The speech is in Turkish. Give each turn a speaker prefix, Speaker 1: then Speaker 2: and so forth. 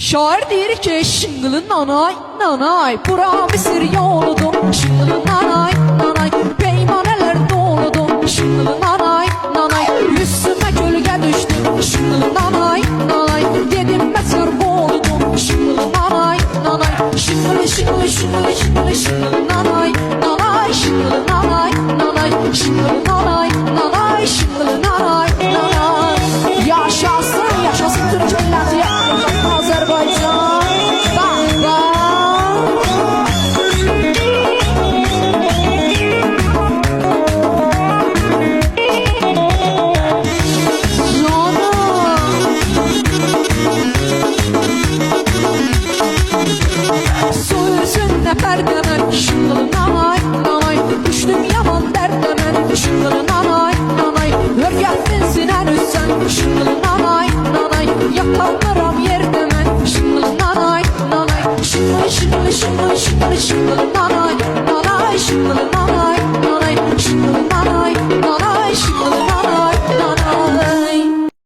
Speaker 1: Şair deyir ki şıngılı nanay nanay, bura Misir yoludur. Şıngılı nanay nanay, peymaneler doludur. Şıngılı nanay nanay, yüzüme gölge düştü. Şıngılı nanay nanay, dedim Mesir boludur. Şıngılı nanay nanay, şıngılı şıngılı şıngılı şıngılı şıngılı nanay nanay, şıngılı nanay nanay, şıngılı nanay nanay, şıngılı nanay nanay. Yaşasın yaşasın Türk milleti, yaşasın Azerbaycan. Bak bak. Su yüzünde perdemen, şıngılı nanay nanay, düştüm yaman derdemen. Şıngılı nanay nanay, örgettin sinen üssen. Şıngılı nanay nanay, yakanlarım yerdemen. Şıngılı nanay nanay, şıngılı şıngılı şıngılı şıngılı şıngılı nanay